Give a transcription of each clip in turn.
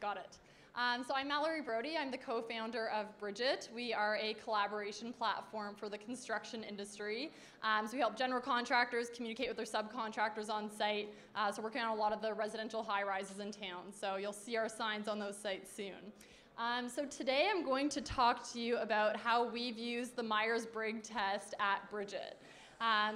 got it. So I'm Mallorie Brodie. I'm the co-founder of Bridgit. We are a collaboration platform for the construction industry. So we help general contractors communicate with their subcontractors on site. So working on a lot of the residential high-rises in town. So you'll see our signs on those sites soon. So today I'm going to talk to you about how we've used the Myers-Briggs test at Bridgit.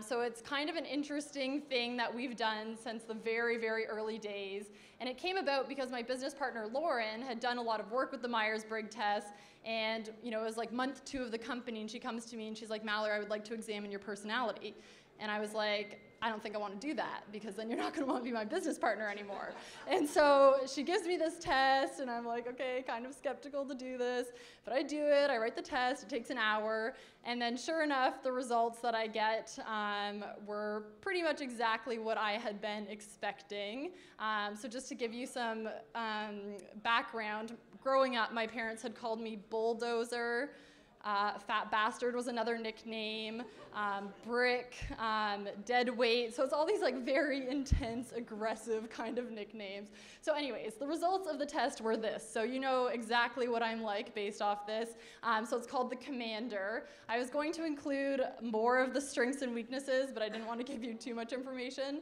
So it's kind of an interesting thing that we've done since the very, very early days. And it came about because my business partner, Lauren, had done a lot of work with the Myers-Briggs test. And it was like month 2 of the company, and she comes to me and she's like, Mallorie, I would like to examine your personality. And I was like, I don't think I want to do that, because then you're not going to want to be my business partner anymore. And so she gives me this test, and I'm like, okay, kind of skeptical to do this. But I do it. I write the test. It takes an hour. And then sure enough, the results that I get were pretty much exactly what I had been expecting. So just to give you some background, growing up, my parents had called me Bulldozer. Fat Bastard was another nickname, Brick, Dead Weight. So it's all these like very intense, aggressive kind of nicknames. So anyways, the results of the test were this. So you know exactly what I'm like based off this. So it's called the Commander. I was going to include more of the strengths and weaknesses, but I didn't want to give you too much information.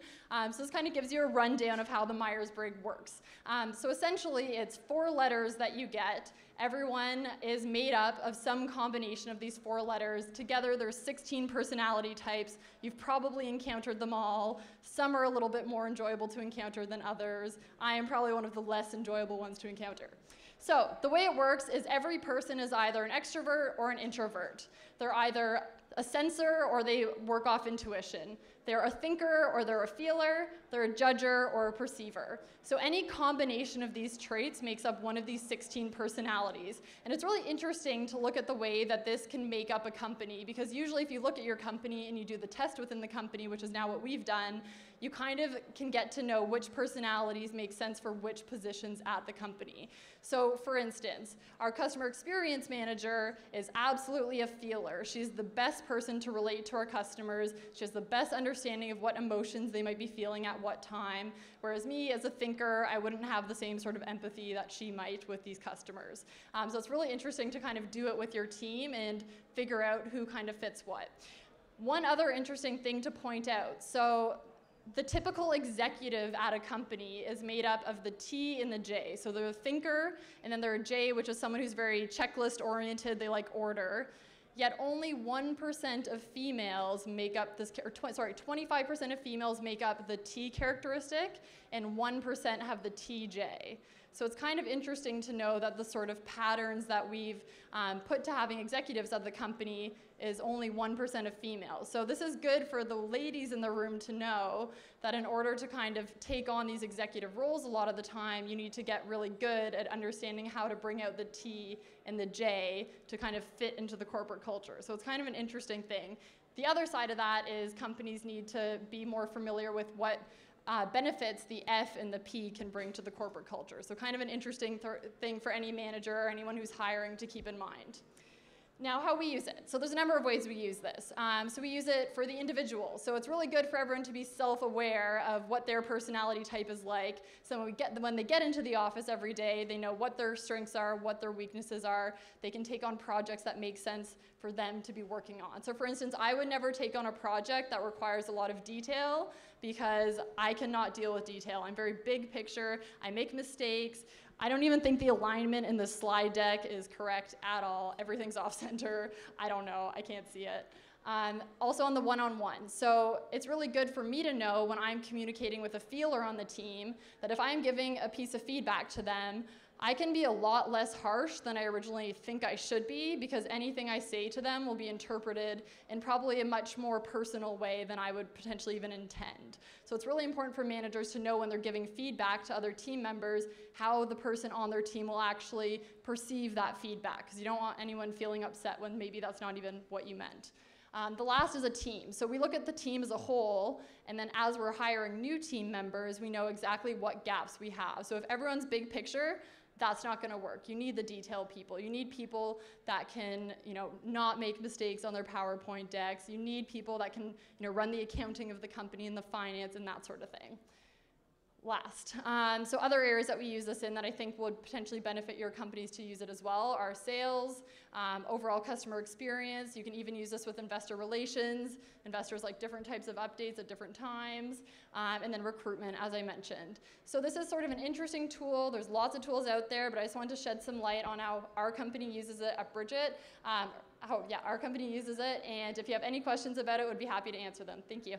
So this kind of gives you a rundown of how the Myers-Briggs works. So essentially, it's 4 letters that you get. Everyone is made up of some combination of these 4 letters. Together, there's 16 personality types. You've probably encountered them all. Some are a little bit more enjoyable to encounter than others. I am probably one of the less enjoyable ones to encounter. So the way it works is every person is either an extrovert or an introvert. They're either a sensor or they work off intuition. They're a thinker or they're a feeler, they're a judger or a perceiver. So any combination of these traits makes up one of these 16 personalities. And it's really interesting to look at the way that this can make up a company, because usually if you look at your company and you do the test within the company, which is now what we've done, you kind of can get to know which personalities make sense for which positions at the company. So for instance, our customer experience manager is absolutely a feeler. She's the best person to relate to our customers. She has the best understanding of what emotions they might be feeling at what time. Whereas me as a thinker, I wouldn't have the same sort of empathy that she might with these customers. So it's really interesting to kind of do it with your team and figure out who kind of fits what. One other interesting thing to point out. So the typical executive at a company is made up of the T and the J. So they're a thinker, and then they're a J, which is someone who's very checklist-oriented. They like order. Yet only 1% of females make up this, 25% of females make up the T characteristic, and 1% have the TJ. So it's kind of interesting to know that the sort of patterns that we've put to having executives at the company is only 1% of females. So this is good for the ladies in the room to know that in order to kind of take on these executive roles a lot of the time, you need to get really good at understanding how to bring out the T and the J to kind of fit into the corporate culture. So it's kind of an interesting thing. The other side of that is companies need to be more familiar with what benefits the F and the P can bring to the corporate culture. So kind of an interesting thing for any manager or anyone who's hiring to keep in mind. Now, how we use it. So there's a number of ways we use this. So we use it for the individual. So it's really good for everyone to be self-aware of what their personality type is like. So when they get into the office every day, they know what their strengths are, what their weaknesses are. They can take on projects that make sense for them to be working on. So for instance, I would never take on a project that requires a lot of detail, because I cannot deal with detail. I'm very big picture. I make mistakes. I don't even think the alignment in the slide deck is correct at all. Everything's off center. I don't know. I can't see it. Also on the one-on-one. So it's really good for me to know when I'm communicating with a feeler on the team that if I'm giving a piece of feedback to them, I can be a lot less harsh than I originally think I should be, because anything I say to them will be interpreted in probably a much more personal way than I would potentially even intend. So it's really important for managers to know when they're giving feedback to other team members how the person on their team will actually perceive that feedback, because you don't want anyone feeling upset when maybe that's not even what you meant. The last is a team. So we look at the team as a whole, and then as we're hiring new team members, we know exactly what gaps we have. So if everyone's big picture, that's not going to work. You need the detail people. You need people that can, not make mistakes on their PowerPoint decks. You need people that can, run the accounting of the company and the finance and that sort of thing. last. So other areas that we use this in that I think would potentially benefit your companies to use it as well are sales, overall customer experience. You can even use this with investor relations. Investors like different types of updates at different times, and then recruitment, as I mentioned. So this is sort of an interesting tool. There's lots of tools out there, but I just wanted to shed some light on how our company uses it at Bridgit. Our company uses it, and if you have any questions about it, we'd be happy to answer them. Thank you.